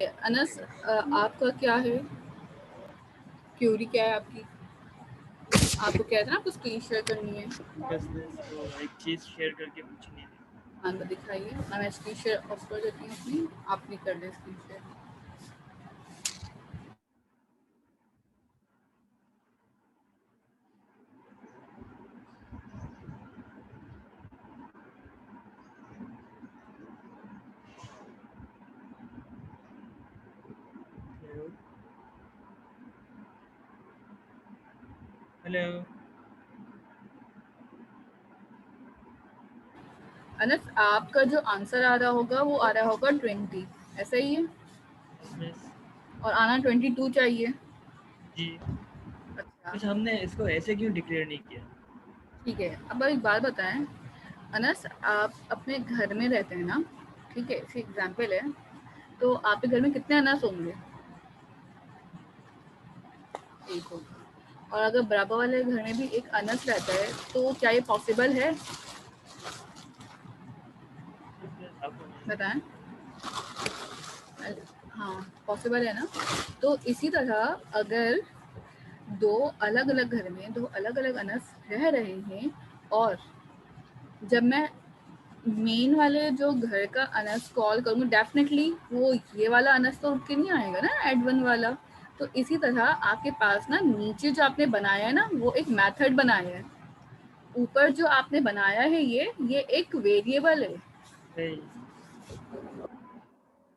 अनस, आपका क्या है क्यूरी, क्या है आपकी? आपको क्या था ना, आपको स्क्रीन शेयर करनी है? बिजनेस को एक चीज शेयर करके पूछनी थी। हाँ तो दिखाइए। मैं स्क्रीन शेयर ऑफ कर देती हूँ अपनी, आप नहीं कर दे स्क्रीन शेयर। हेलो। अनस, आपका जो आंसर आ रहा होगा वो आ रहा होगा 20, ऐसा ही है? मिस और आना 22 चाहिए। जी। अच्छा मिस हमने इसको ऐसे क्यों डिक्लेयर नहीं किया? ठीक है। अब एक बात बताएं अनस, आप अपने घर में रहते हैं ना, ठीक है, इसकी एग्जाम्पल है, तो आपके घर में कितने अनस होंगे? एक होगा। और अगर बराबर वाले घर में भी एक अनस रहता है तो क्या ये पॉसिबल है? आपको नहीं बताएं। हाँ पॉसिबल है ना। तो इसी तरह अगर दो अलग अलग घर में दो अलग अलग अनस रह रहे हैं, और जब मैं मेन वाले जो घर का अनस कॉल करूँगी, डेफिनेटली वो ये वाला अनस तो उठ के नहीं आएगा ना, एड वन वाला। तो इसी तरह आपके पास ना नीचे जो आपने बनाया है ना, वो एक मेथड बनाया है। ऊपर जो आपने बनाया है ये एक वेरिएबल है। नहीं।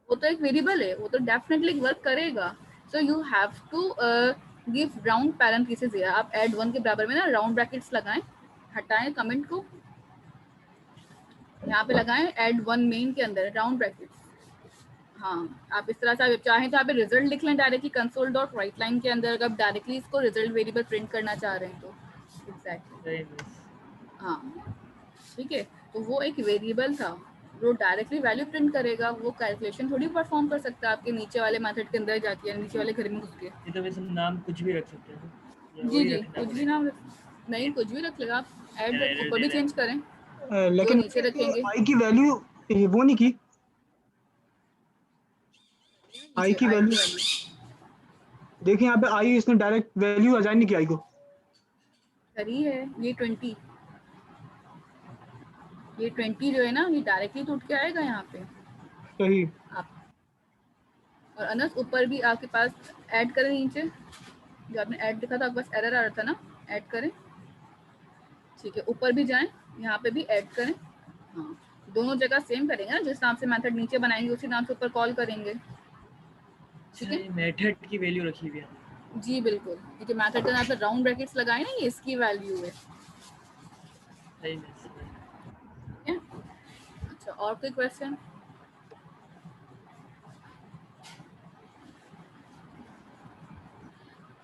वो तो एक वेरिएबल है, वो तो डेफिनेटली वर्क करेगा। So you have to give round parenthesis here. आप ऐड वन के बराबर में ना राउंड ब्रैकेट्स लगाएं, हटाएं कमेंट को, यहाँ पे लगाएं ऐड वन मेन के अंदर राउंड ब्रैकेट्स। हाँ, आप इस तरह से आप चाहें तो आप रिजल्ट लिख लें directly console dot write line के अंदर, अगर आप डायरेक्टली इसको रिजल्ट वेरिएबल प्रिंट करना चाह रहे हैं तो। एग्जैक्टली नहीं मिस। हाँ ठीक है। तो वो एक वेरिएबल था, वो डायरेक्टली वैल्यू प्रिंट करेगा, वो कैलकुलेशन थोड़ी परफॉर्म कर सकता है आपके नीचे वाले मेथड के अंदर जाके, नीचे वाले घर में घुस के। ये तो वैसे नाम कुछ भी रख सकते हैं ना, या जी वही जी, रखना कुछ भी पड़ेगा? नाम नहीं, कुछ भी रख लेगा आप, क्या ऐड एरर ऊपर दे भी रहा चेंज करें, जो लेकिन नीचे रखेंगे आई की वैल्यू वो नहीं की। आई नीचे की आई की वैल्यू वैल्यू देखिए यहाँ पे आई, इसने डायरेक्ट वैल्यू असाइन नहीं की आई को। करी है। ये 20, ये 20 जो है ना, ये डायरेक्टली तो उठ के आएगा यहाँ पे सही। आप। और अनस ऊपर भी आपके पास ऐड करें, नीचे जो आपने ऐड लिखा था आपके पास एरर आ रहा था ना, ऐड करें। ठीक है, ऊपर भी जाएं, यहाँ पे भी ऐड करें। हाँ, दोनों जगह सेम करेंगे ना, जिस नाम से मेथड नीचे बनाएंगे उसी नाम से ऊपर कॉल करेंगे। ठीक अच्छा, है ये मेथड की वैल्यू रखी हुई है। जी बिल्कुल, ये जो मेथड के नाम राउंड ब्रैकेट्स लगाए ना, ये इसकी वैल्यू है। सही मिस। ठीक है। अच्छा, और कोई क्वेश्चन?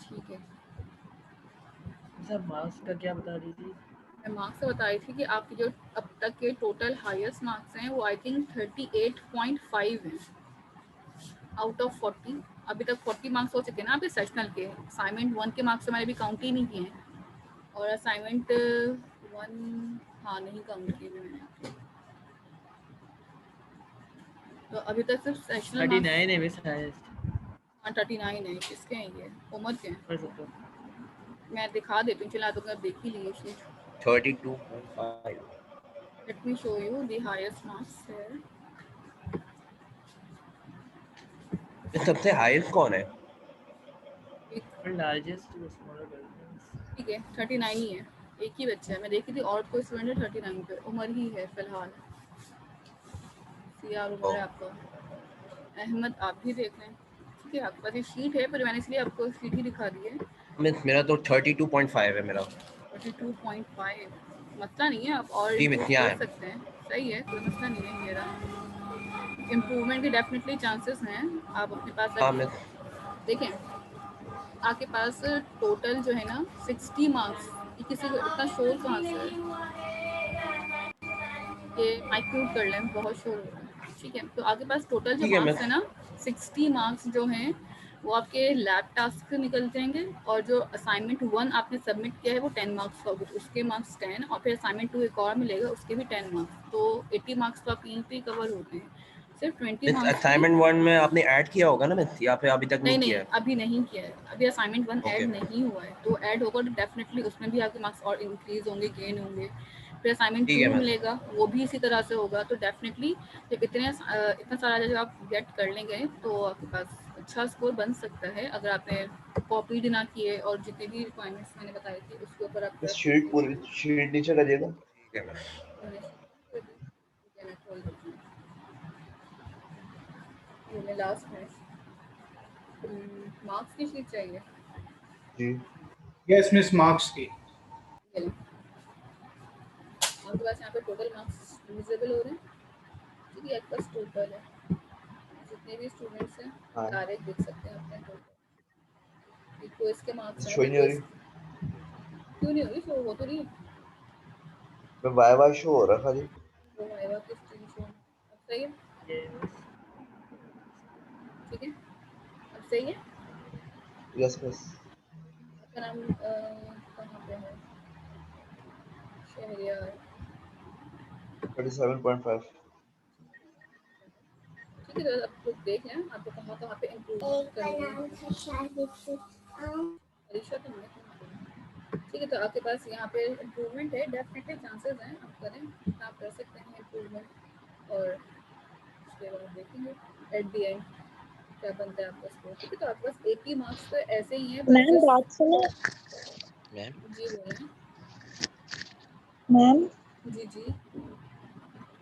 ठीक है, सब मार्क्स का क्या बता रही थी? मैं मार्क्स से बताई थी कि आपके जो अब तक के टोटल हाईएस्ट मार्क्स हैं वो आई थिंक 38.5 हैं आउट ऑफ 40। अभी तक 40 मार्क्स हो चुके हैं ना आपके सेशनल के। असाइनमेंट 1 के मार्क्स हमारे अभी काउंट ही नहीं किए हैं, और असाइनमेंट 1 हाँ नहीं काउंट किए मैंने आपके। तो अभी तक सिर्फ सेशनल मार्क्स 39 है मिस हाईएस्ट। हाँ 39 है। किसके हैं ये, उमर के हैं? कर सकते हो। मैं दिखा देती हूँ, चला दूँगा, देख ही लिए sheet. 32.5। Let me show you the highest marks है। सबसे हाईएस्ट कौन है? Largest smaller girls. ठीक है, 39 ही है, एक ही बच्चा है। मैं देखी थी और कोई स्टूडेंट है 39 पे, उमर ही है फिलहाल। सीआर उमर है आपका। अहमद आप भी देख लें। ठीक है, आपके पास ये शीट है, पर मैंने इसलिए आपको शीट ही दिखा दी है। मिस मेरा तो 32.5 है मेरा। 32.5 मसला नहीं है, आप और जी मिस, इम्प्रूव यहाँ कर है। सकते हैं। सही है, कोई मसला नहीं है। मेरा इम्प्रूवमेंट के डेफिनेटली चांसेस हैं। आप अपने पास हाँ अभी मिस। देखें, आपके पास टोटल जो है ना 60 मार्क्स। ये किसी को इतना शोर कहाँ से है? ये माइक म्यूट कर लें, बहुत शोर हो रहा है। ठीक है, तो आपके पास टोटल जो ठीक है मार्क्स मिस। है ना 60 मार्क्स जो हैं वो आपके लैब टास्क से निकल जाएंगे, और जो असाइनमेंट 1 आपने सबमिट किया है वो 10 मार्क्स का होगा, उसके मार्क्स 10, और फिर असाइनमेंट 2 एक और मिलेगा, उसके भी 10 मार्क्स। तो 80 मार्क्स तो आपके यहीं पे कवर होते हैं। सिर्फ 20 मींस मार्क्स असाइनमेंट 1 में आपने ऐड किया होगा ना मींस, या फिर अभी तक नहीं किया है? अभी नहीं किया है, अभी असाइनमेंट 1 ऐड Okay. नहीं हुआ है, तो ऐड होगा तो डेफिनेटली उसमें भी आपके मार्क्स और इंक्रीज होंगे, गेन होंगे। फिर असाइनमेंट ठीक है 2 मैम। मिलेगा, वो भी इसी तरह से होगा। तो डेफिनेटली जब इतना सारा जब आप गेट कर लेंगे तो आपके पास अच्छा स्कोर बन सकता है, अगर आपने कॉपी ना किए और जितने भी रिक्वायरमेंट्स मैंने बताई थी उसके ऊपर आप शीट पूरी शीट नीचे करिएगा। ठीक है मैम। लास्ट में मार्क्स की शीट चाहिए। जी यस मिस, मार्क्स की। ये लो। आपके पास यहाँ पे टोटल मार्क्स विजिबल हो रहे हैं, ठीक है? आपके पास टोटल है, जितने भी स्टूडेंट्स हैं हाँ, डायरेक्ट देख सकते हैं अपने टोटल। तो इसके मार्क्स हैं शो नहीं हो रही। क्यों नहीं हो रही? शो हो तो रही है, मैं वाई शो हो रहा खाली। वो आएगा किस चीज़ शो। अब सही है, ठीक है, अब सही है। Yes miss. आपका नाम कहाँ पे है? शहरियार, 37.5। ठीक है। तो आप लोग देख लें आपको कहाँ पे इम्प्रूव करनी है। परीक्षा तो हमने ठीक है, तो आपके पास यहाँ पे इम्प्रूवमेंट है, डेफिनेटली चांसेस हैं आप करें, आप कर सकते हैं इम्प्रूवमेंट। और उसके बाद देखेंगे एट दी एंड क्या बनता है आपका स्कोर, ठीक है? तो आपके पास 80 मार्क्स तो ऐसे ही हैं, मैम बात सुनो। मैम जी बोलें। मैम जी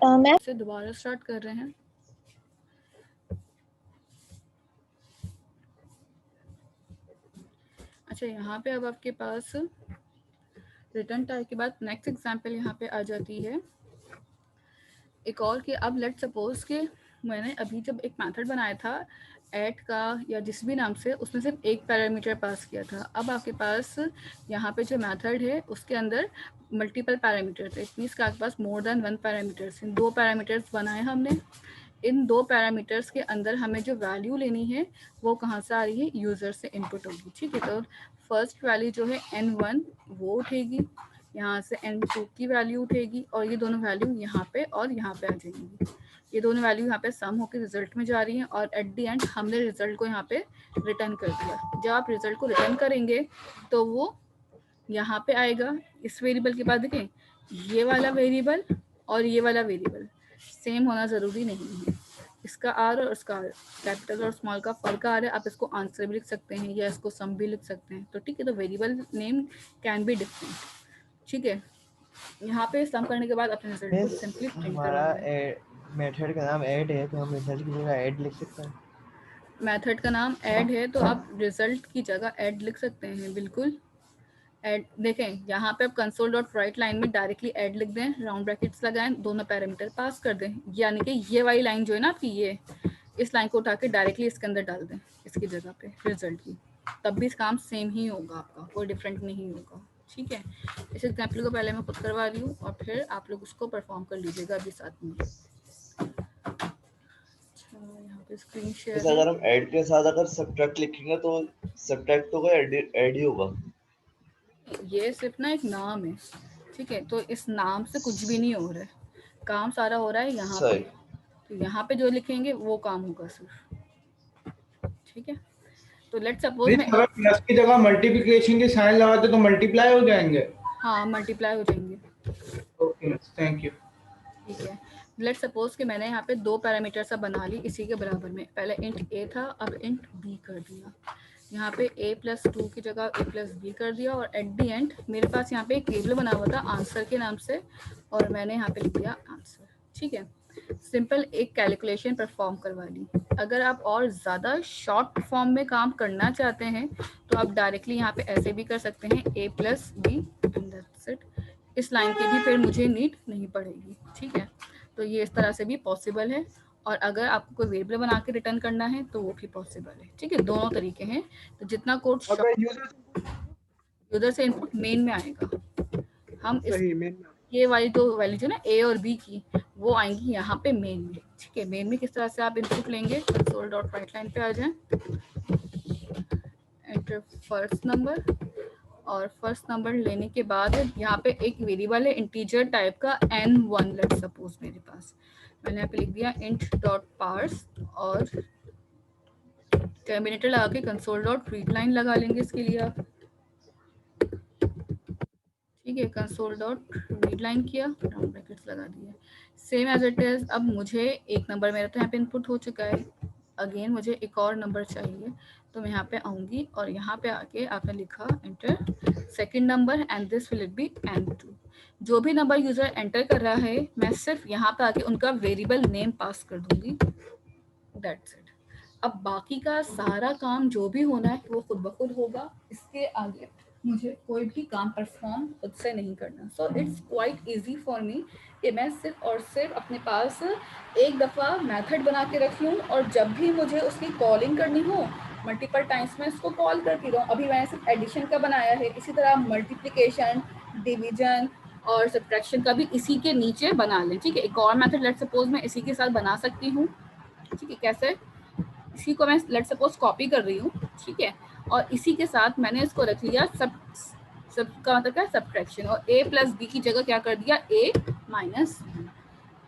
मैम से दोबारा स्टार्ट कर रहे हैं। अच्छा, यहाँ पे अब आपके पास रिटर्न टाइप के बाद नेक्स्ट एग्जाम्पल यहाँ पे आ जाती है एक और कि अब लेट सपोज कि मैंने अभी जब एक मेथड बनाया था ऐड का या जिस भी नाम से, उसमें सिर्फ एक पैरामीटर पास किया था। अब आपके पास यहाँ पे जो मेथड है उसके अंदर मल्टीपल पैरामीटर थे, इट मीन्स कि आपके पास मोर देन 1 पैरामीटर्स, 2 पैरामीटर्स बनाए हमने। इन 2 पैरामीटर्स के अंदर हमें जो वैल्यू लेनी है वो कहाँ से आ रही है? यूज़र से इनपुट होगी, ठीक है? तो फर्स्ट वैल्यू जो है n1 वो उठेगी, यहाँ से n2 की वैल्यू उठेगी, और ये दोनों वैल्यू यहाँ पे और यहाँ पे आ जाएंगी। ये दोनों वैल्यू यहाँ पे सम होकर रिजल्ट में जा रही हैं, और एट दी एंड हमने रिजल्ट को यहाँ पे रिटर्न कर दिया। जब आप रिजल्ट को रिटर्न करेंगे तो वो यहाँ पे आएगा। इस वेरिएबल के बाद देखें, ये वाला वेरिएबल और ये वाला वेरिएबल सेम होना ज़रूरी नहीं है। इसका आर और इसका आर, कैपिटल और स्मॉल का फर्क आ रहा है, आप इसको आंसर भी लिख सकते हैं या इसको सम भी लिख सकते हैं। तो ठीक है, तो variable name can be different, ठीक है? यहाँ पे सम करने के बाद अपने रिजल्ट को सिंपली प्रिंट हमारा करवाना है। मेथड का नाम ऐड है, तो हम रिजल्ट की जगह ऐड लिख सकते हैं। मेथड का नाम ऐड है तो आप रिजल्ट की जगह ऐड लिख सकते हैं, बिल्कुल। ऐड देखें, यहाँ पे आप कंसोल डॉट राइट लाइन में डायरेक्टली ऐड लिख दें, राउंड ब्रैकेट्स लगाएं, दोनों पैरामीटर पास कर दें, यानी कि ये वाली लाइन जो है ना आपकी, ये इस लाइन को उठा के डायरेक्टली इसके अंदर डाल दें, इसकी जगह पे रिजल्ट की, तब भी काम सेम ही होगा, आपका कोई डिफरेंट नहीं होगा, ठीक है? इस एग्जाम्पल को पहले मैं खुद करवा रही हूँ और फिर आप लोग उसको परफॉर्म कर लीजिएगा अभी साथ में। अच्छा, यहाँ पे स्क्रीन शेयर जैसे अगर हम ऐड के साथ अगर सब्ट्रैक्ट लिखेंगे तो सब्ट्रैक्ट तो ऐड ही होगा। ये सिर्फ ना एक नाम है, ठीक है? तो इस नाम से कुछ भी नहीं हो रहा है, काम सारा हो रहा है यहाँ पे। तो यहाँ पे जो लिखेंगे वो काम होगा सिर्फ, ठीक है? तो लेट सपोज मैं अगर प्लस की जगह मल्टीप्लिकेशन के साइन लगाते तो मल्टीप्लाई हो जाएंगे। हाँ, मल्टीप्लाई हो जाएंगे। Okay, thank you. ठीक है, लेट सपोज कि मैंने यहाँ पे 2 पैरामीटर सा बना ली इसी के बराबर में, पहले इंट a था, अब इंट b कर दिया। यहाँ पे a+2 की जगह a+b कर दिया, और एट दी एंड मेरे पास यहाँ पे एक टेबल बना हुआ था आंसर के नाम से, और मैंने यहाँ पे लिख दिया आंसर, ठीक है? सिंपल एक कैलकुलेशन परफॉर्म करवा ली। अगर आप और ज़्यादा शॉर्ट फॉर्म में काम करना चाहते हैं तो आप डायरेक्टली यहाँ पे ऐसे भी कर सकते हैं, a+b एंड दैट्स इट। इस लाइन की भी फिर मुझे नीड नहीं पड़ेगी, ठीक है? तो ये इस तरह से भी पॉसिबल है, और अगर आपको कोई वेरिएबल बना के रिटर्न करना है तो वो भी पॉसिबल है, ठीक है? दोनों तरीके हैं। तो जितना कोड यूजर से इनपुट मेन में आएगा, हम इस सही मेन ये वाली दो वैल्यू जो ना ए और बी की, वो आएंगी यहाँ पे मेन में, ठीक है? मेन में किस तरह से आप इनपुट लेंगे, कंसोल डॉट राइट लाइन पे आ जाएं, एंटर फर्स्ट नंबर, और फर्स्ट नंबर लेने के बाद यहाँ पे एक वेरिएबल है इंटीजर टाइप का n1, लेट सपोज मेरे पास मैंने यहाँ पे लिख दिया int डॉट पार्स और टर्मिनेटर लगा के कंसोल डॉट रीड लाइन लगा लेंगे इसके लिए आप। ठीक है, कंसोल डॉट रीड लाइन किया, राउंड ब्रैकेट्स लगा दिए, सेम एज इट इज। अब मुझे एक नंबर मेरा तो यहाँ पे इनपुट हो चुका है, अगेन मुझे एक और नंबर चाहिए, तो मैं यहाँ पे आऊँगी और यहाँ पे आके आपने लिखा enter second number and this will be n2। जो भी नंबर यूजर एंटर कर रहा है मैं सिर्फ यहाँ पे आके उनका वेरिएबल नेम पास कर दूंगी, दैट्स इट। अब बाकी का सारा काम जो भी होना है वो खुद ब खुद होगा, इसके आगे मुझे कोई भी काम परफॉर्म खुद से नहीं करना। So it's quite easy for me कि मैं सिर्फ और सिर्फ अपने पास एक दफ़ा मेथड बना के रखी हूँ और जब भी मुझे उसकी कॉलिंग करनी हो मल्टीपल टाइम्स मैं इसको कॉल करती रहूँ। अभी मैंने सिर्फ एडिशन का बनाया है, इसी तरह मल्टीप्लिकेशन, डिवीजन और सब्ट्रैक्शन का भी इसी के नीचे बना लें। ठीक है, एक और मेथड लेट सपोज मैं इसी के साथ बना सकती हूँ। ठीक है, कैसे? इसी को मैं लेट सपोज कॉपी कर रही हूँ, ठीक है, और इसी के साथ मैंने इसको रख लिया सब का मतलब क्या, सब्ट्रैक्शन, और a प्लस बी की जगह क्या कर दिया, a माइनस बी,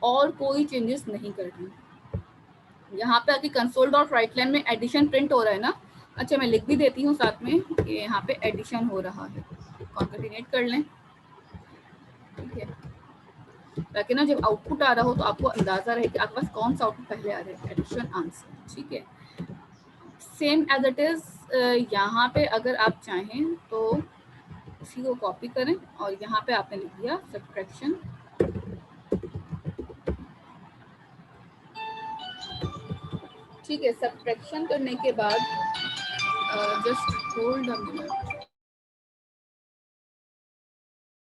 और कोई चेंजेस नहीं कर दी। यहाँ पे आके कंसोल डॉट राइट लाइन में एडिशन प्रिंट हो रहा है ना, अच्छा मैं लिख भी देती हूँ साथ में कि यहाँ पे एडिशन हो रहा है, कॉन्केटिनेट कर लें। ठीक है, ताकि ना जब आउटपुट आ रहा हो तो आपको अंदाजा रहे कि आपके पास कौन सा आउटपुट पहले आ रहा है, एडिशन आंसर। ठीक है, सेम एज इट इज यहाँ पे अगर आप चाहें तो इसी को कॉपी करें और यहाँ पे आपने लिख दिया सब्ट्रैक्शन। ठीक है, सब्ट्रैक्शन करने के बाद जस्ट होल्ड अ मिनट।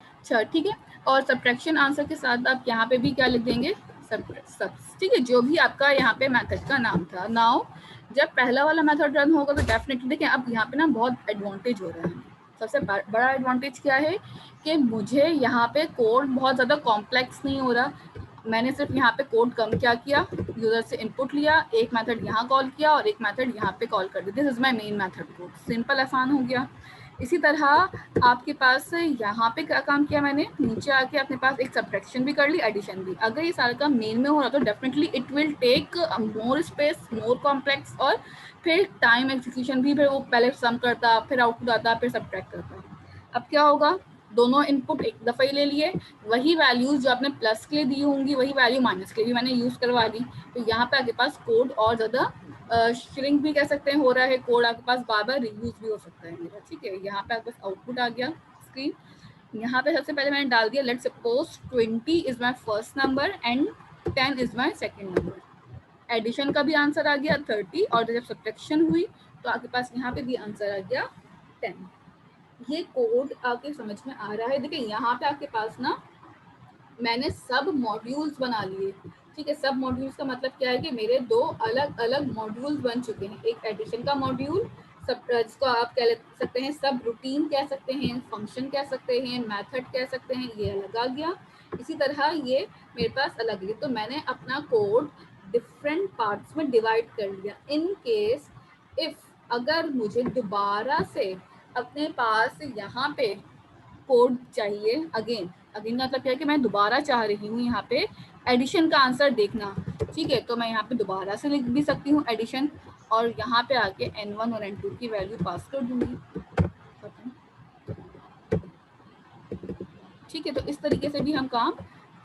अच्छा ठीक है, और सब्ट्रैक्शन आंसर के साथ आप यहाँ पे भी क्या लिख देंगे, सब्स। ठीक है, जो भी आपका यहाँ पे मेथड का नाम था। नाउ जब पहला वाला मेथड रन होगा तो डेफिनेटली देखिए अब यहाँ पे ना बहुत एडवांटेज हो रहा है। सबसे बड़ा एडवांटेज क्या है कि मुझे यहाँ पे कोड बहुत ज़्यादा कॉम्प्लेक्स नहीं हो रहा। मैंने सिर्फ यहाँ पे कोड कम क्या किया, यूजर से इनपुट लिया, एक मेथड यहाँ कॉल किया और एक मेथड यहाँ पे कॉल कर दिया। This is my main method code, simple आसान हो गया। इसी तरह आपके पास यहाँ पे क्या काम किया मैंने, नीचे आके अपने पास एक सब्ट्रैक्शन भी कर ली, एडिशन भी। अगर ये सारा काम मेन में हो रहा तो definitely it will take more space, more complex, और फिर टाइम एग्जीक्यूशन भी, फिर वो पहले सम करता, फिर आउटपुट आता, फिर सब्ट्रैक्ट करता। अब क्या होगा, दोनों इनपुट एक दफ़ा ही ले लिए, वही वैल्यूज जो आपने प्लस के लिए दी होंगी वही वैल्यू माइनस के लिए भी मैंने यूज़ करवा दी। तो यहाँ पे आपके पास कोड और ज़्यादा श्रिंक भी कह सकते हैं हो रहा है, कोड आपके पास बार बार रियूज भी हो सकता है मेरा। ठीक है, यहाँ पे आपके पास आउटपुट आ गया स्क्रीन। यहाँ पे सबसे पहले मैंने डाल दिया let suppose 20 is my first number and 10 is my second number. Addition का भी आंसर आ गया 30, और जब सब्ट्रैक्शन हुई तो आपके पास यहाँ पे भी आंसर आ गया 10। ये कोड आपके समझ में आ रहा है? देखिए यहाँ पे आपके पास ना मैंने सब मॉड्यूल्स बना लिए। ठीक है, सब मॉड्यूल्स का मतलब क्या है कि मेरे दो अलग अलग मॉड्यूल्स बन चुके हैं। एक एडिशन का मॉड्यूल, सब जिसको आप कह सकते हैं सब रूटीन कह सकते हैं, फंक्शन कह सकते हैं, मेथड कह सकते हैं, ये अलग आ गया। इसी तरह ये मेरे पास अलग है। तो मैंने अपना कोड डिफरेंट पार्ट्स में डिवाइड कर लिया। इन केस इफ अगर मुझे दोबारा से अपने पास यहाँ पे कोड चाहिए, अगेन मतलब क्या है कि मैं दोबारा चाह रही हूँ यहाँ पे एडिशन का आंसर देखना। ठीक है, तो मैं यहाँ पे दोबारा से लिख भी सकती हूँ एडिशन, और यहाँ पे आके n1 और n2 की वैल्यू पास कर दूंगी। ठीक है, तो इस तरीके से भी हम काम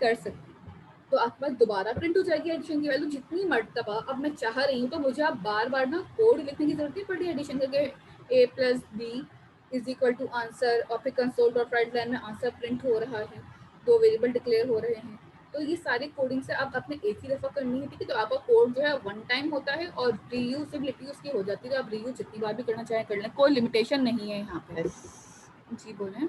कर सकते हैं। तो आपके पास दोबारा प्रिंट हो जाएगी एडिशन की वैल्यू जितनी मर्तबा अब मैं चाह रही हूँ। तो मुझे अब बार बार ना कोड लिखने की जरूरत नहीं पड़ रही एडिशन करके, a plus B is equal to answer, और फिर कंसोल डॉट राइट लाइन में आंसर प्रिंट हो रहा है, दो वेरिएबल डिक्लेयर हो रहे हैं। तो ये सारी कोडिंग से आप अपने एक ही दफ़ा करनी है। ठीक है, तो आपका कोड जो है वन टाइम होता है और रीयूजेबिलिटी उसकी हो जाती है। आप रीयूज जितनी बार भी करना चाहें कर लें, कोई लिमिटेशन नहीं है यहाँ पे। जी बोलें।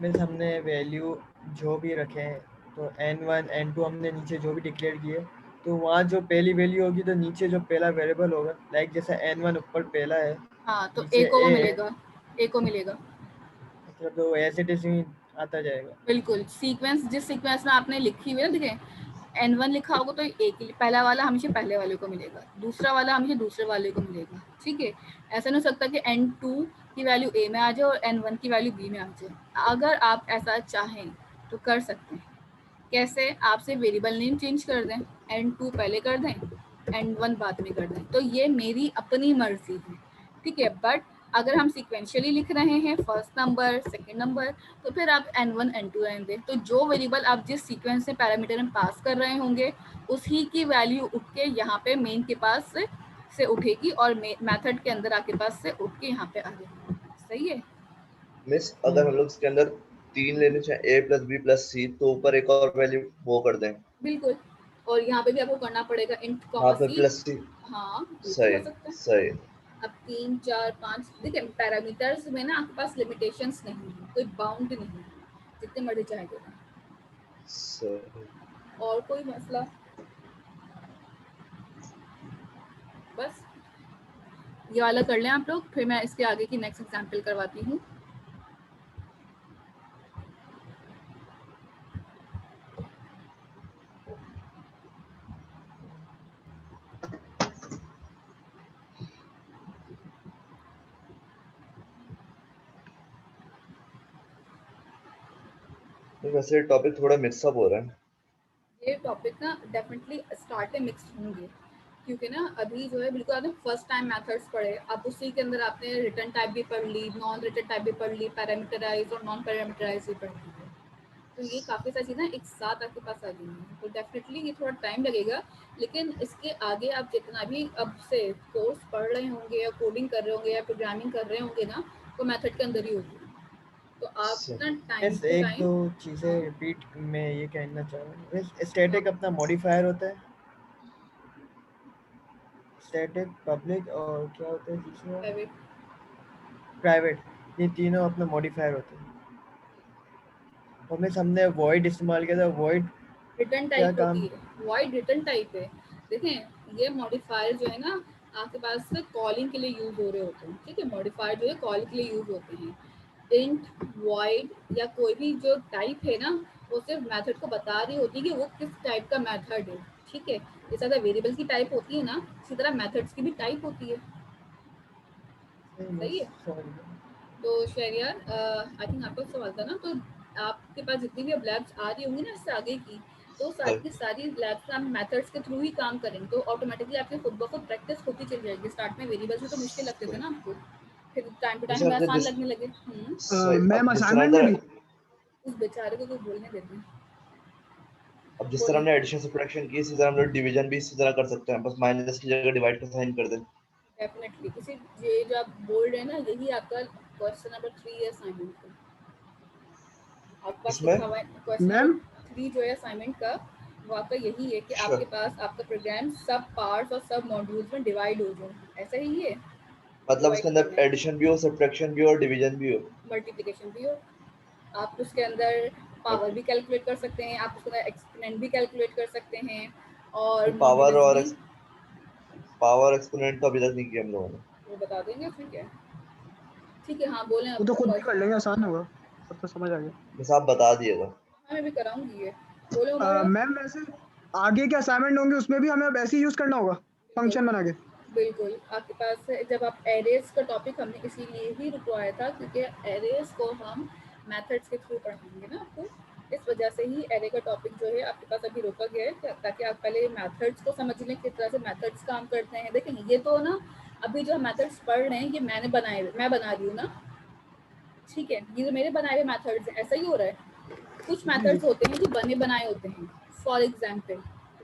मीन्स हमने वैल्यू जो भी रखे हैं तो n1 n2 हमने नीचे जो भी डिक्लेयर किए, तो वहाँ जो पहली वैल्यू होगी तो नीचे जो पहला वेरिएबल होगा, लाइक जैसे n1 ऊपर पहला है, हाँ, तो नीचे ए को वो A है, मिलेगा, ए को मिलेगा, मतलब तो ऐसे ही आता जाएगा। बिल्कुल। सीक्वेंस जिस सीक्वेंस में आपने लिखी हुई है, देखिए n1 लिखा होगा तो एक ही पहला वाला हमेशा पहले वाले को मिलेगा, दूसरा वाला हमेशा दूसरे वाले को मिलेगा। ठीक है, ऐसा नहीं हो सकता कि n2 की वैल्यू a में आ जाए और n1 की वैल्यू b में आ जाए। अगर आप ऐसा चाहें तो कर सकते हैं। कैसे? आप से वेरिएबल नेम चेंज कर दें, n2 पहले कर दें, n1 बाद में कर दें, तो ये मेरी अपनी मर्जी है, ठीक है। बट अगर हम सीक्वेंशियली लिख रहे हैं फर्स्ट नंबर सेकंड नंबर, तो फिर आप n1 n2 रहने दें। तो जो वेरिएबल आप जिस सीक्वेंस से पैरामीटर में पास कर रहे होंगे उसी की वैल्यू उठ के यहाँ पे मेन के पास से उठेगी और मेथड के अंदर आपके पास से उठ के यहाँ पे आ जाएगी। सही है? मिस अगर हम लोग इसके अंदर 3 लेने चाहे a + b + c, तो ऊपर एक और वैल्यू वो कर दें। बिल्कुल, और यहाँ पे भी आपको करना पड़ेगा int हाँ, कॉमा फिर c। +c। हाँ बिल्कुल सही हो सकता है। सही। अब 3 4 5 देखिए, पैरामीटर्स में ना आपके पास लिमिटेशंस नहीं है, कोई बाउंड नहीं है, जितने मर्जी चाहे करें। सही। और कोई मसला? बस ये वाला कर लें आप लोग, फिर मैं इसके आगे की नेक्स्ट एग्जांपल करवाती हूँ। वैसे टॉपिक थोड़ा मिक्सअप हो रहा है। ये टॉपिक ना डेफिनेटली स्टार्ट में मिक्स होंगे, क्योंकि ना अभी जो है बिल्कुल आपने फर्स्ट टाइम मेथड्स पढ़े, अब उसी के अंदर आपने रिटर्न टाइप भी पढ़ ली, नॉन रिटर्न टाइप भी पढ़ ली, पैरामीटराइज और नॉन पैरामीटराइज भी पढ़ ली है। तो ये काफ़ी सारी चीज़ें एक साथ आपके पास आ गई हैं, तो डेफिनेटली ये थोड़ा टाइम लगेगा, लेकिन इसके आगे आप जितना भी अब से कोर्स पढ़ रहे होंगे या कोडिंग कर रहे होंगे या प्रोग्रामिंग कर रहे होंगे ना, वो मेथड के अंदर ही होगी। तो आप ना टाइम टू एक टाइम दो चीजें रिपीट मैं ये कहना चाह रहा हूँ। स्टैटिक अपना मॉडिफायर होता है, स्टैटिक, पब्लिक और क्या होता है दूसरा, प्राइवेट, ये तीनों अपना मॉडिफायर होते हैं। और मैं हमने वॉइड इस्तेमाल किया था। वॉइड रिटर्न क्या टाइप काम? होती है, वॉइड रिटर्न टाइप है। देखें, ये मॉडिफायर जो है ना आपके पास कॉलिंग के लिए यूज हो रहे होते हैं, ठीक है। मॉडिफायर जो है कॉल के लिए यूज होते हैं। इंट, वॉइड या कोई भी जो टाइप है ना, वो सिर्फ मेथड को बता रही होती है कि वो किस टाइप का मेथड है, ठीक है। जैसे अगर वेरिएबल की टाइप होती है ना, इसी तरह मेथड्स की भी टाइप होती है। सही है? तो शहरियार, आई थिंक आपका सवाल था ना, तो आपके पास जितनी भी अब लैब्स आ रही होंगी ना इससे आगे की, तो सारी की सारी लैब्स हम मेथड्स के थ्रू ही काम करेंगे, तो ऑटोमेटिकली आपकी खुद ब खुद प्रैक्टिस होती चली जाएगी। स्टार्ट में वेरिएबल्स भी तो मुश्किल लगते थे ना आपको, फिर टाइम टू जैसे टाइम हमने आसान लगने लगे। मैम अब जिस तरह असाइनमेंट में भी उस बेचारे को कोई बोलने देते हैं। अब जिस तरह हमने एडिशन सब्ट्रैक्शन की, इसी तरह हम लोग डिवीजन भी इसी तरह कर सकते हैं, बस माइनस की जगह डिवाइड का साइन कर दें। डेफिनेटली इसी ये जो आप बोल रहे हैं ना, यही आपका क्वेश्चन नंबर 3 है असाइनमेंट का। आपके पास इसमें लिखा हुआ है क्वेश्चन मैम नंबर 3 जो है असाइनमेंट का, वो आपका यही है कि अच्छा, आपके पास आपका प्रोग्राम सब पार्ट्स और सब मॉड्यूल्स में डिवाइड हो जाए, ऐसा ही है। मतलब उसके डिवाइड अंदर करना है, एडिशन भी हो, सब्ट्रैक्शन भी हो और डिवीजन भी हो। मल्टीप्लिकेशन भी हो। आप उसके अंदर पावर भी कैलकुलेट कर सकते हैं, आप उसके अंदर एक्सपोनेंट भी कैलकुलेट कर सकते हैं, और तो मॉड्यूलस भी। पावर एक्सपोनेंट तो अभी तक नहीं किया हम लोगों ने। वो बता देंगे फिर क्या। ठीक है, हाँ बोलें वो तो अब खुद भी कर क्वेश्चन। लेंगे, आसान होगा, सब तो समझ आ गया। बस आप बता दिए था। हाँ मैं भी कराऊंगी ये, बोले उमर। मैम वैसे आगे के असाइनमेंट होंगे उसमें भी हमें अब ऐसे ही यूज करना होगा बिल्कुल फंक्शन बना के। बिल्कुल, आपके पास जब आप एरेज का टॉपिक हमने इसीलिए ही रुकवाया था, क्योंकि एरेज को हम मेथड्स के थ्रू पढ़ाएंगे ना आपको, इस वजह से ही एरे का टॉपिक जो है आपके पास अभी रोका गया है, ताकि आप पहले मेथड्स को समझ लें, किस तरह से मेथड्स काम करते हैं। देखें, ये तो ना अभी जो मेथड्स पढ़ रहे हैं ये मैंने बनाए, मैं बना रही हूँ ना, ठीक है। ये जो मेरे बनाए हुए मेथड्स हैं, ऐसा ही हो रहा है। कुछ जी जी मेथड्स होते हैं जो बने बनाए होते हैं। फॉर एग्जाम्पल,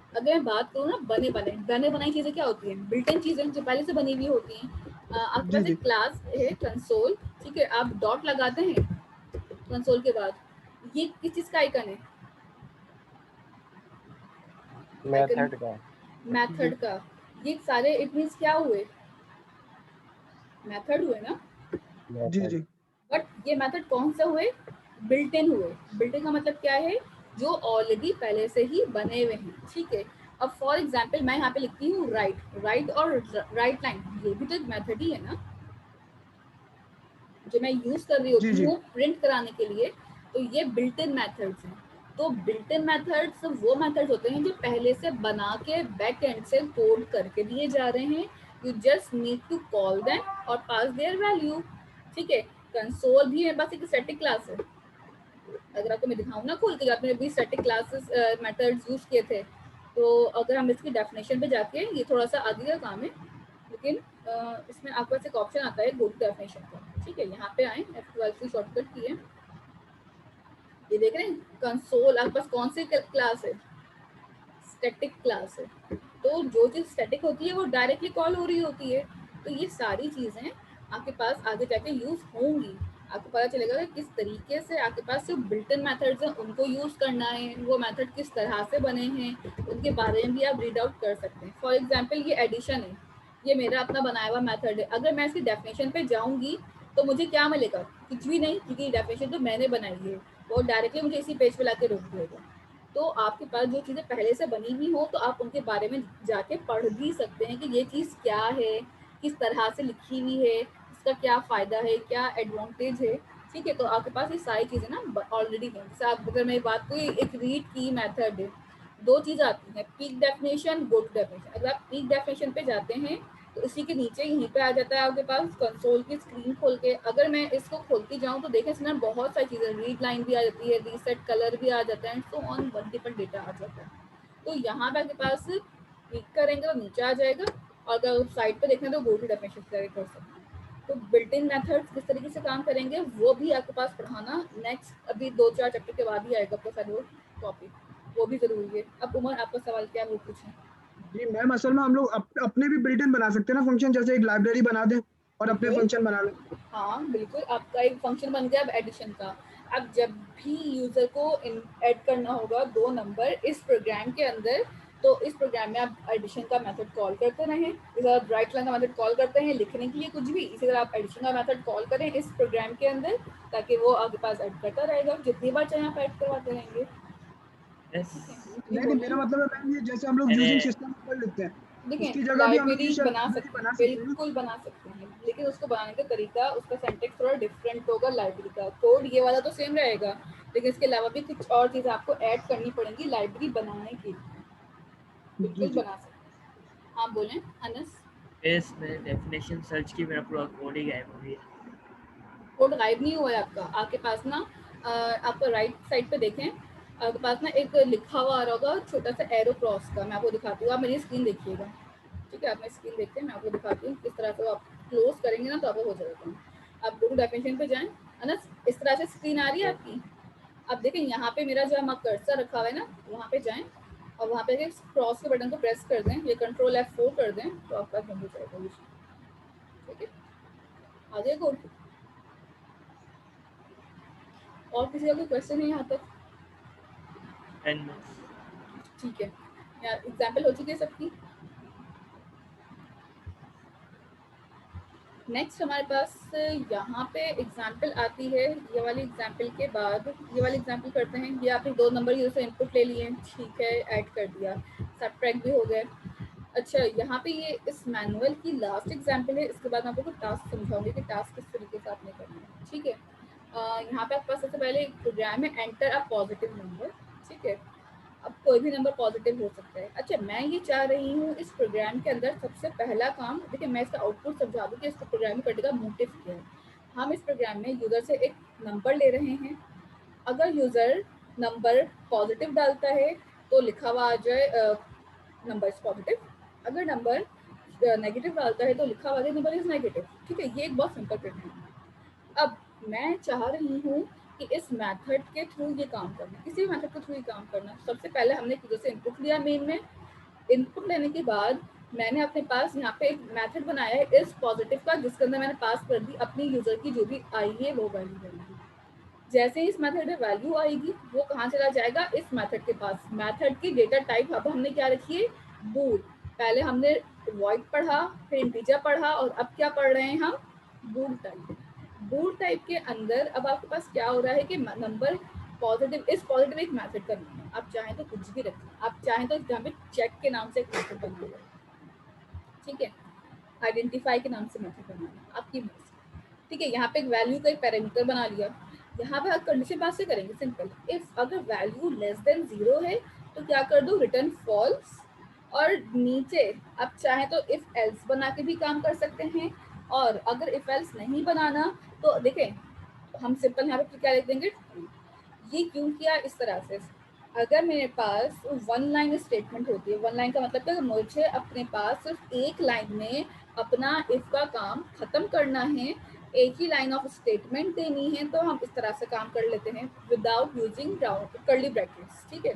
अगर मैं बात करूँ ना बने बनाई चीज़ें क्या होती हैं, बिल्ट इन चीज़ें जो पहले से बनी हुई होती हैं। आपके जी पास जी एक क्लास है कंसोल, ठीक है, आप डॉट लगाते हैं कंसोल के बाद, ये किस चीज़ का आइकन है? आइकन मेथड का। जी मेथड का। ये सारे इट मीन्स क्या हुए? मेथड हुए ना। जी जी बट ये मेथड कौन से हुए? बिल्ट इन हुए। बिल्ट इन का मतलब क्या है? जो ऑलरेडी पहले से ही बने हुए हैं, ठीक है। अब फॉर एग्जाम्पल मैं यहाँ पे लिखती हूँ राइट और राइट लाइन, ये भी तो एक मेथड ही है ना, जो मैं यूज कर रही जी होती जी हूँ प्रिंट कराने के लिए। तो ये बिल्ट इन मेथड्स हैं। तो बिल्ट इन मेथड्स वो मेथड्स होते हैं जो पहले से बना के बैक एंड से कोड करके दिए जा रहे हैं। You just need to call them और पास देयर वैल्यू, ठीक है। कंसोल भी है, बस एक स्टैटिक क्लास है, अगर आपको मैं दिखाऊं ना खोल के, आपने भी स्टैटिक क्लासेस मेथड्स यूज किए थे, तो अगर हम इसकी डेफिनेशन पे जाके, ये थोड़ा सा आगे का काम है लेकिन इसमें आपके पास एक ऑप्शन आता है गो टू डेफिनेशन का, ठीक है। यहाँ पे आए, F12 की शॉर्टकट की है, ये देख रहे हैं कंसोल, आपके पास कौन सी क्लास है, स्टैटिक क्लास है। तो जो चीज स्टैटिक होती है वो डायरेक्टली कॉल हो रही होती है। तो ये सारी चीजें आपके पास आगे जाके यूज होंगी, आपको पता चलेगा कि किस तरीके से आपके पास जो बिल्ट इन मेथड्स हैं उनको यूज करना है, वो मेथड किस तरह से बने हैं उनके बारे में भी आप रीड आउट कर सकते हैं। फॉर एग्जाम्पल ये एडिशन है, ये मेरा अपना बनाया हुआ मेथड है। अगर मैं इसकी डेफिनेशन पे जाऊंगी तो मुझे क्या मिलेगा, कुछ भी नहीं, क्योंकि डेफिनेशन तो मैंने बनाई है, वो डायरेक्टली मुझे इसी पेज पे लाके रोक देगा। तो आपके पास जो चीज़ें पहले से बनी हुई हो तो आप उनके बारे में जाके पढ़ भी सकते हैं कि ये चीज़ क्या है, किस तरह से लिखी हुई है, इसका क्या फ़ायदा है, क्या एडवांटेज है, ठीक है। तो आपके पास ये सारी चीज़ें ना ऑलरेडी हैं। जैसे आप अगर मेरी बात को, एक रीड की मेथड है, दो चीज़ आती हैं, peek definition, go to definition. अगर आप पीक डेफिनेशन पे जाते हैं तो इसी के नीचे यहीं पे आ जाता है आपके पास कंसोल की स्क्रीन खोल के। अगर मैं इसको खोलती जाऊँ तो देखें इसमें बहुत सारी चीज़ें, रीड लाइन भी आ जाती है, रीसेट कलर भी आ जाता है, सो ऑन मल्टीपल डेटा आ जाता है। तो यहाँ पे आपके पास क्लिक करेंगे तो नीचे आ जाएगा, और अगर साइड पे देखें तो गो टू डेफिनेशन कर सकते हैं। तो बिल्ट इन मेथड्स किस तरीके से काम करेंगे वो भी आपके पास पढ़ाना नेक्स्ट अभी 2-4 चैप्टर के बाद ही आएगा आपका सारे वो टॉपिक, वो भी जरूरी है। अब उमर आपका सवाल क्या है वो पूछें। जी मैम, असल में हम लोग अपने भी बिल्ट इन बना सकते हैं ना फंक्शन, जैसे एक लाइब्रेरी बना दें और अपने बिल्कुल। फंक्शन बना लें। हाँ बिल्कुल, आपका एक फंक्शन बन गया अब एडिशन का। अब जब भी यूजर को ऐड करना होगा 2 नंबर इस प्रोग्राम के अंदर, तो इस प्रोग्राम में आप एडिशन का मेथड कॉल करते रहें। इस तरह राइट लाइन का मेथड कॉल करते हैं लिखने के लिए कुछ भी, इसी तरह आप एडिशन का मेथड कॉल करें इस प्रोग्राम के अंदर, ताकि वो आपके पास ऐड करता रहेगा, जितनी बार चाहे आप ऐड करवाते रहेंगे। यस। ठीक है, ये नहीं नहीं, बोलें। मेरा मतलब है मैम, ये जैसे हम लोग अरे यूजिंग सिस्टम पढ़ लेते हैं, उसकी देखें जगह भी हम लोग लाइब्रेरी ये बना लाइब्रेरी सकते हैं, बना सकते हैं। बिल्कुल बना सकते हैं, लेकिन उसको बनाने का तरीका, उसका सिंटैक्स थोड़ा डिफरेंट होगा। लाइब्रेरी का कोड ये वाला तो सेम रहेगा, लेकिन इसके अलावा भी कुछ और चीज़ें आपको ऐड करनी पड़ेंगी लाइब्रेरी बनाने के लिए। जी बिल्कुल जी। बना सकते हैं। हाँ बोलें अनस। इसमें डेफिनेशन सर्च की मेरा पूरा कोड ही गायब हो गया। कोड गायब नहीं हुआ है आपका, आपके पास ना आपको राइट साइड पे देखें, आपके पास ना एक लिखा हुआ आ रहा होगा छोटा सा एरो क्रॉस का, मैं आपको दिखाती हूँ, आप मेरी स्क्रीन देखिएगा, ठीक है। आप मेरी स्क्रीन देखते हैं, मैं आपको दिखाती हूँ किस तरह से आप क्लोज करेंगे ना तो आपको हो जाएगा। आप गो टू डेफिनेशन पे जाएं, अनस इस तरह से स्क्रीन आ रही है आपकी। अब देखें यहाँ पे मेरा जो हम कर्सर रखा हुआ है ना, वहाँ पे जाएं और वहाँ पे क्रॉस के बटन को प्रेस कर दें, ये कंट्रोल F4 कर दें तो आपका बंद हो जाएगा, ठीक है। आ जाएगा कोड। और किसी का कोई क्वेश्चन है यहाँ तक? एंड ठीक है, यार एग्जाम्पल हो चुकी है सबकी। नेक्स्ट हमारे पास यहाँ पे एग्जाम्पल आती है, ये वाली एग्जाम्पल के बाद ये वाली एग्जाम्पल करते हैं। ये आपने 2 नंबर यूजर से इनपुट ले लिए, ठीक है, ऐड कर दिया, सबट्रैक्ट भी हो गए। अच्छा यहाँ पे ये इस मैनुअल की लास्ट एग्जाम्पल है, इसके बाद मैं आपको टास्क समझाऊंगी कि टास्क किस तरीके से आपने करना है, ठीक है। यहाँ पे आपके पास सबसे पहले एक प्रोग्राम है, एंटर अ पॉजिटिव नंबर, ठीक है। अब कोई भी नंबर पॉजिटिव हो सकता है। अच्छा मैं ये चाह रही हूँ इस प्रोग्राम के अंदर सबसे पहला काम, देखिए मैं इसका आउटपुट समझा दूँ कि इसको प्रोग्राम करने का मोटिव क्या है। हम इस प्रोग्राम में यूज़र से एक नंबर ले रहे हैं, अगर यूज़र नंबर पॉजिटिव डालता है तो लिखा हुआ आ जाए नंबर इज पॉजिटिव, अगर नंबर नेगेटिव डालता है तो लिखा हुआ नंबर इज नेगेटिव, ठीक है। ये एक बहुत सिंपल प्रोग्राम है। अब मैं चाह रही हूँ कि इस मेथड के थ्रू ये काम करना, किसी भी मेथड के थ्रू ये काम करना। सबसे पहले हमने यूजर से इनपुट लिया मेन में, इनपुट लेने के बाद मैंने अपने पास यहाँ पे एक मेथड बनाया है इस पॉजिटिव का, जिसके अंदर मैंने पास कर दी अपनी यूजर की जो भी आई है वो वैल्यू रहेगी। जैसे ही इस मेथड में वैल्यू आएगी वो कहाँ चला जाएगा, इस मेथड के पास। मेथड की डेटा टाइप अब हमने क्या रखी है, बूल। पहले हमने वॉइड पढ़ा, फिर इंटीजर पढ़ा, और अब क्या पढ़ रहे हैं हम, बूल टाइप। बूल टाइप के अंदर अब आपके पास क्या हो रहा है कि नंबर पॉजिटिव, इस पॉजिटिव एक मेथड का नाम है, आप चाहें तो कुछ भी रखें, आप चाहें तो यहाँ पे चेक के नाम से एक मेथड बना लो, ठीक है, आइडेंटिफाई के नाम से मेथड बनाना आपकी मर्जी, ठीक है। यहाँ पे एक वैल्यू का एक पैरामीटर बना लिया, यहाँ पे कंडीशन पास से करेंगे सिंपल, इफ अगर वैल्यू लेस देन 0 है तो क्या कर दो, रिटर्न फॉल्स। और नीचे आप चाहे तो इफ एल्स बना के भी काम कर सकते हैं, और अगर इफ एल्स नहीं बनाना तो देखें हम सिंपल यहाँ पे क्या लिख देंगे, ये क्यों किया इस तरह से, अगर मेरे पास वन लाइन स्टेटमेंट होती है, वन लाइन का मतलब है मुझे अपने पास सिर्फ एक लाइन में अपना इफ का काम खत्म करना है, एक ही लाइन ऑफ स्टेटमेंट देनी है, तो हम इस तरह से काम कर लेते हैं विदाउट यूजिंग कर्ली ब्रैकेट्स। ठीक है,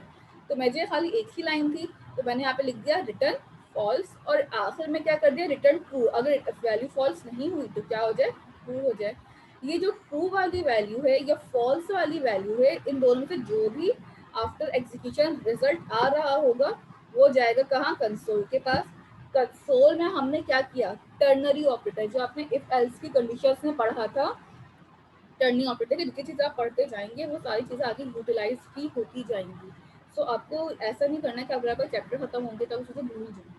तो मुझे खाली एक ही लाइन थी, तो मैंने यहाँ पे लिख दिया रिटर्न फॉल्स, और आखिर में क्या कर दिया रिटर्न ट्रू। अगर वैल्यू फॉल्स नहीं हुई तो क्या हो जाए, ट्रू हो जाए। ये जो ट्रू वाली वैल्यू है या फॉल्स वाली वैल्यू है, इन दोनों में से जो भी आफ्टर एग्जीक्यूशन रिजल्ट आ रहा होगा वो जाएगा कहाँ, कंसोल के पास। कंसोल में हमने क्या किया, टर्नरी ऑपरेटर, जो आपने इफ एल्स की कंडीशंस में पढ़ा था, टर्निंग ऑपरेटर, जितनी चीज़ें आप पढ़ते जाएंगे वो सारी चीज़ें आगे यूटिलाइज भी होती जाएंगी। सो आपको ऐसा नहीं करना है कि अगर आपका चैप्टर खत्म होंगे तब उसे भूल जाए,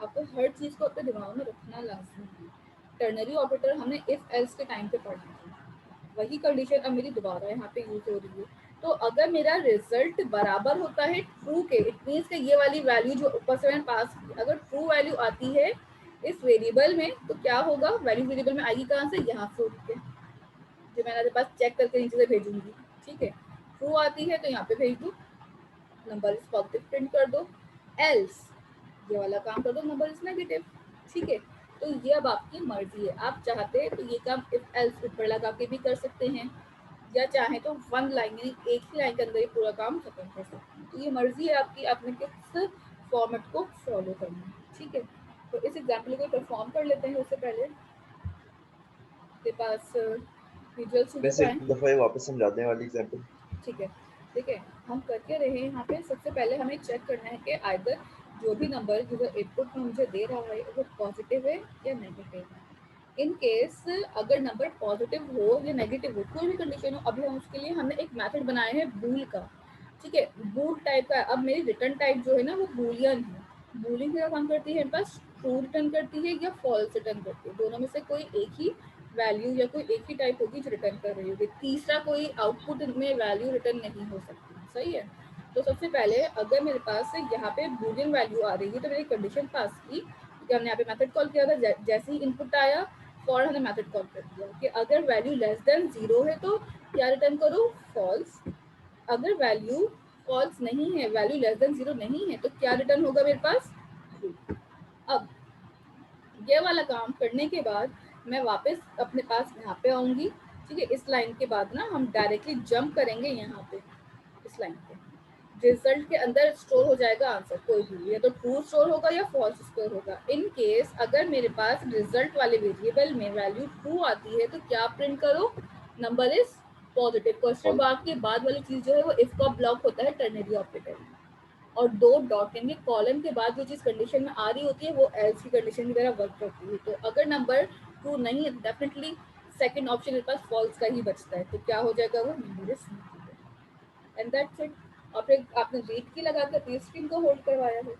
आपको हर चीज़ को अपने दिमाग में रखना लाजमी है। टर्नरी ऑपरेटर हमने इफ एल्स के टाइम पे पढ़ा था, वही कंडीशन अब मेरी दोबारा यहाँ पे यूज हो रही है। तो अगर मेरा रिजल्ट बराबर होता है ट्रू के, इट मीन्स कि ये वाली वैल्यू जो ऊपर से मैंने पास की, अगर ट्रू वैल्यू आती है इस वेरिएबल में, तो क्या होगा, वैल्यू वेरिएबल में आएगी कहाँ से, यहाँ से उठ के, जो मैंने आपके पास चेक करके नीचे से भेजूंगी। ठीक है, ट्रू आती है तो यहाँ पे भेज दो, नंबर इज पॉजिटिव प्रिंट कर दो, एल्स ये वाला काम कर दो, नंबर इज नेगेटिव। ठीक है, तो ये अब आपकी मर्जी है, आप चाहते हैं तो ये काम इफ एल्स ऊपर लगा के भी कर सकते हैं, या चाहे तो वन लाइन यानी एक ही लाइन के अंदर ही पूरा काम खत्म कर सकते हैं। तो ये मर्जी है आपकी, आपने किस फॉर्मेट को फॉलो करना है। ठीक है, तो इस एग्जाम्पल को परफॉर्म कर लेते हैं। उससे पहले आपके पास विजुअल्स हो वैसे चुका एक है। दफा ये वापस समझा दें वाली एग्जांपल। ठीक है, हम करके रहे यहाँ पे। सबसे पहले हमें चेक करना है कि आइदर जो भी नंबर जो इनपुट में मुझे दे रहा है वो पॉजिटिव है या नेगेटिव है। इन केस अगर नंबर पॉजिटिव हो या नेगेटिव हो, कोई भी कंडीशन हो, अभी हम उसके लिए हमने एक मेथड बनाया है बूल का। ठीक है, बूल टाइप का। अब मेरी रिटर्न टाइप जो है ना वो बूलियन है। बूलियन क्या काम करती है, बस ट्रू रिटर्न करती है या फॉल्स रिटर्न करती है, दोनों में से कोई एक ही वैल्यू या कोई एक ही टाइप होगी जो रिटर्न कर रही होगी, तीसरा कोई आउटपुट में वैल्यू रिटर्न नहीं हो सकती। सही है, तो सबसे पहले अगर मेरे पास यहाँ पे बूलियन वैल्यू आ रही है तो मैंने कंडीशन पास की, क्योंकि हमने यहाँ पे मेथड कॉल किया था, जैसे ही इनपुट आया फॉर हमने मेथड कॉल कर दिया कि अगर वैल्यू लेस देन 0 है तो क्या रिटर्न करो, फॉल्स। अगर वैल्यू फॉल्स नहीं है, वैल्यू लेस देन 0 नहीं है, तो क्या रिटर्न होगा मेरे पास, ट्रू। अब ये वाला काम करने के बाद मैं वापस अपने पास यहाँ पे आऊंगी। ठीक है, इस लाइन के बाद ना हम डायरेक्टली जंप करेंगे यहाँ पे, इस लाइन पे रिजल्ट के अंदर स्टोर हो जाएगा आंसर, कोई भी, या तो ट्रू स्टोर होगा या फॉल्स स्टोर होगा। इन केस अगर मेरे पास रिजल्ट वाले वेरिएबल में वैल्यू ट्रू आती है तो क्या प्रिंट करो, number is positive. Question mark के बाद वाली चीज जो है वो इफ का ब्लॉक होता है टर्नरी ऑपरेटर, और दो डॉट यानी कॉलम के बाद जो चीज कंडीशन में आ रही होती है वो एल्स की कंडीशन की तरह वर्क करती है। तो अगर नंबर ट्रू नहीं है डेफिनेटली सेकंड ऑप्शन मेरे पास फॉल्स का ही बचता है, तो क्या हो जाएगा वो, number is negative. And that's it. और फिर आपने रीड की लगाकर अपनी स्क्रीन को होल्ड करवाया है।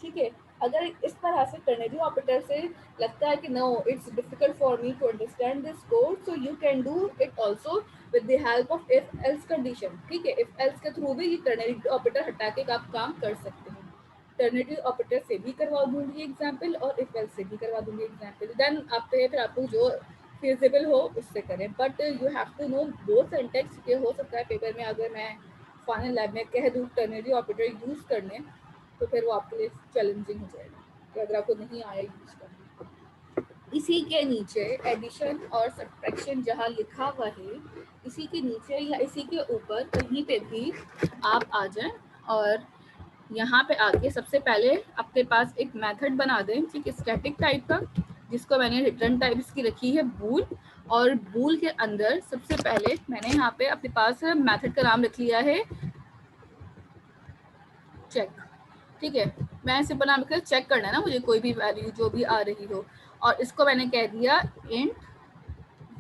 ठीक है, अगर इस तरह से टर्नरी ऑपरेटर से लगता है कि no it's difficult for me to understand this code, so you can do it also with the help of if else condition. ठीक है, इफ एल्स के थ्रू भी ये टर्नरी ऑपरेटर हटा के आप काम कर सकते हैं। टर्नरी ऑपरेटर से भी करवा दूंगी एग्जाम्पल और इफ एल्स से भी करवा दूंगी एग्जाम्पल, देन आप पे फिर आपको जो फिजिबल हो उससे करें, but you have to know both syntax. के हो सकता है पेपर में अगर मैं फाइनल लैब में कह दूँ टर्नरी ऑपरेटर यूज करने तो फिर वो आपके लिए चैलेंजिंग हो जाएगा, कि अगर आपको नहीं आया यूज करना। इसी के नीचे एडिशन और सब्ट्रैक्शन जहाँ लिखा हुआ है, इसी के नीचे या इसी के ऊपर कहीं पे भी आप आ जाएं और यहाँ पे आके सबसे पहले अपने पास एक मेथड बना दें, ठीक है, स्टैटिक टाइप का, जिसको मैंने रिटर्न टाइप इसकी रखी है बूल, और बूल के अंदर सबसे पहले मैंने यहाँ पे अपने पास मेथड का नाम रख लिया है चेक। ठीक है, मैं सिंपल नाम लिखकर चेक करना है ना मुझे, कोई भी वैल्यू जो भी आ रही हो, और इसको मैंने कह दिया इंट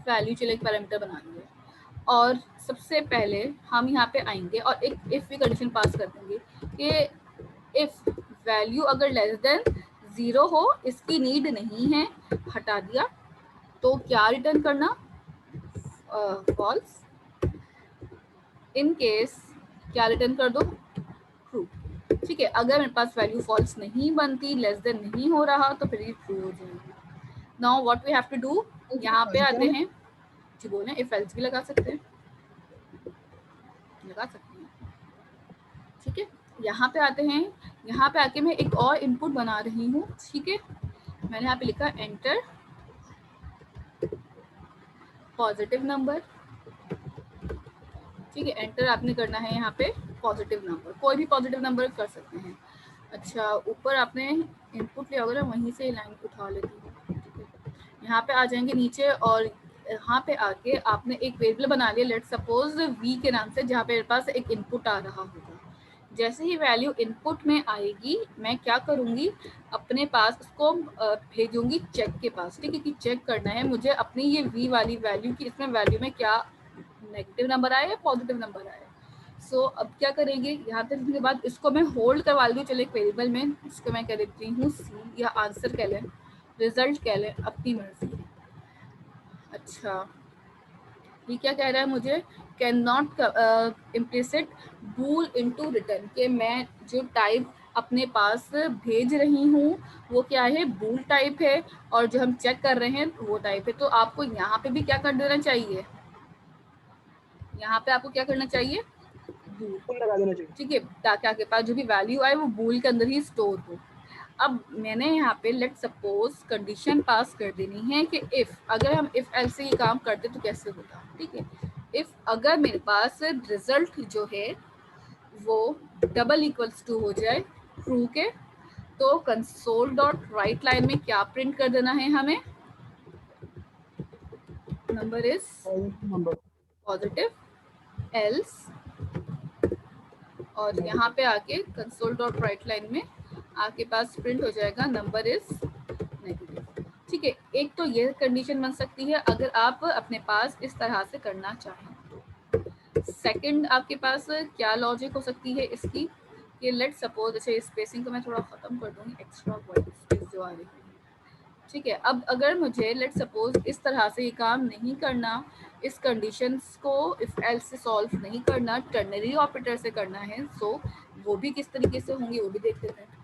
वैल्यू, चलो एक पैरामीटर बना लिया। और सबसे पहले हम यहाँ पे आएंगे और एक इफ की कंडीशन पास कर देंगे कि इफ वैल्यू अगर लेस देन 0 हो, इसकी नीड नहीं है, हटा दिया, तो क्या रिटर्न करना, फॉल्स। इन केस क्या रिटर्न कर दो, ट्रू। ठीक है, अगर मेरे पास वैल्यू फॉल्स नहीं बनती, लेस देन नहीं हो रहा, तो फिर ये ट्रू हो जाएगी। Now what we have to do, यहाँ पे आते हैं, जी बोले इफ एल्स भी लगा सकते हैं। लगा सकते हैं। ठीक है, यहाँ पे आते हैं, यहाँ पे आके मैं एक और इनपुट बना रही हूँ। ठीक है, मैंने यहाँ पे लिखा एंटर पॉजिटिव नंबर। ठीक है, एंटर आपने करना है यहाँ पे पॉजिटिव नंबर, कोई भी पॉजिटिव नंबर कर सकते हैं। अच्छा, ऊपर आपने इनपुट लिया होगा ना, वहीं से लाइन उठा लेती हूँ। ठीक है, यहाँ पे आ जाएंगे नीचे और यहाँ पे आके आपने एक वेरिएबल बना लिया, लेट्स सपोज वी के नाम से, जहाँ पे मेरे पास एक इनपुट आ रहा होगा। जैसे ही वैल्यू इनपुट में आएगी, मैं क्या करूँगी, अपने पास उसको भेजूंगी चेक के पास। ठीक है, कि चेक करना है मुझे अपनी ये वी वाली वैल्यू की, इसमें वैल्यू में क्या नेगेटिव नंबर आया या पॉजिटिव नंबर आया। सो अब क्या करेंगे, यहाँ तक के बाद इसको मैं होल्ड करवा लूँ, चलो एक वेरिएबल में, इसको मैं कह देती हूँ सी, या आंसर कह लें, रिजल्ट कह लें, अपनी मर्जी। अच्छा, ये क्या कह रहा है मुझे, can not implicit bool into return, के मैं जो टाइप अपने पास भेज रही हूँ वो क्या है, बूल टाइप है, और जो हम चेक कर रहे हैं वो टाइप है। तो आपको यहाँ पे भी क्या कर देना चाहिए, यहाँ पे आपको क्या करना चाहिए, बूल लगा देना चाहिए। ठीक है, ताकि आपके पास जो भी वैल्यू आए वो बूल के अंदर ही स्टोर हो। अब मैंने यहाँ पे लेट सपोज कंडीशन पास कर देनी है कि इफ, अगर हम इफ एल्स से ये काम करते तो कैसे होता। ठीक है, इफ अगर मेरे पास रिजल्ट जो है वो डबल इक्वल्स टू हो जाए ट्रू के, तो कंसोल डॉट राइट लाइन में क्या प्रिंट कर देना है हमें, नंबर इज पॉजिटिव, एल्स, और यहाँ पे आके कंसोल डॉट राइट लाइन में आपके पास प्रिंट हो जाएगा नंबर इज नेगेटिव। ठीक है, एक तो ये कंडीशन बन सकती है अगर आप अपने पास इस तरह से करना चाहें। सेकंड आपके पास क्या लॉजिक हो सकती है इसकी, कि लेट सपोज, अच्छा स्पेसिंग को मैं थोड़ा ख़त्म कर दूँगी, एक्स्ट्रा वाइट स्पेस जो आ रही है। ठीक है, अब अगर मुझे लेट सपोज इस तरह से ये काम नहीं करना, इस कंडीशंस को इफ एल्स से सॉल्व नहीं करना, टर्नरी ऑपरेटर से करना है, सो वो भी किस तरीके से होंगे वो भी देख लेते हैं।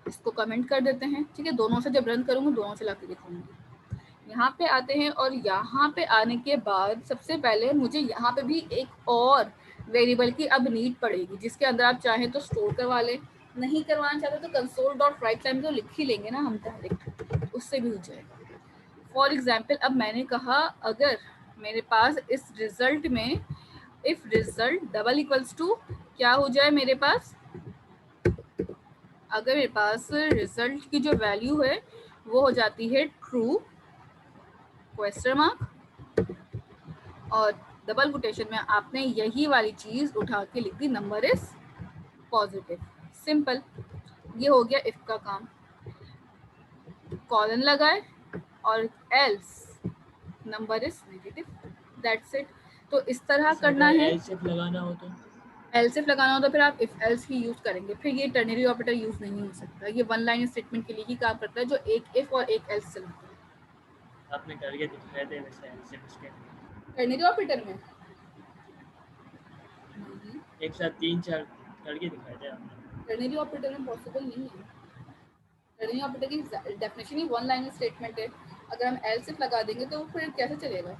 इसको कमेंट कर देते हैं। ठीक है, दोनों से जब रन करूँगी दोनों से लाके दिखाऊंगी। यहाँ पे आते हैं और यहाँ पे आने के बाद सबसे पहले मुझे यहाँ पे भी एक और वेरिएबल की अब नीड पड़ेगी, जिसके अंदर आप चाहें तो स्टोर करवा लें, नहीं करवाना चाहते तो कंसोल डॉट राइट लाइन में तो लिख ही लेंगे ना हम डायरेक्ट, उससे भी हो जाएगा। फॉर एग्जाम्पल, अब मैंने कहा अगर मेरे पास इस रिजल्ट में if result double equals to क्या हो जाए, मेरे पास अगर मेरे पास रिजल्ट की जो वैल्यू है वो हो जाती है ट्रू क्वेश्चन मार्क, और डबल कोटेशन में आपने यही वाली चीज उठा के लिख दी, नंबर इज पॉजिटिव। सिंपल, ये हो गया इफ का काम। कॉलन लगाए और else number is negative, that's it. तो इस तरह करना है। एल्सिफ लगाना हो तो एल्सिफ लगाना हो तो फिर आप इफ एल्स ही यूज करेंगे, फिर ये टर्नरी ऑपरेटर यूज नहीं हो सकता। ये वन लाइन स्टेटमेंट के लिए ही काम करता है, जो एक इफ और एक एल्स चलाता है। आपने करके दिखाए थे वैसे एल्सिफ इसके टर्नरी ऑपरेटर में एक साथ 3-4 करके दिखाए थे आपने। टर्नरी ऑपरेटर में पॉसिबल नहीं है। टर्नरी ऑपरेटर की डेफिनेशन ही वन लाइन स्टेटमेंट है, अगर हम एल्सिफ लगा देंगे तो फिर कैसे चलेगा।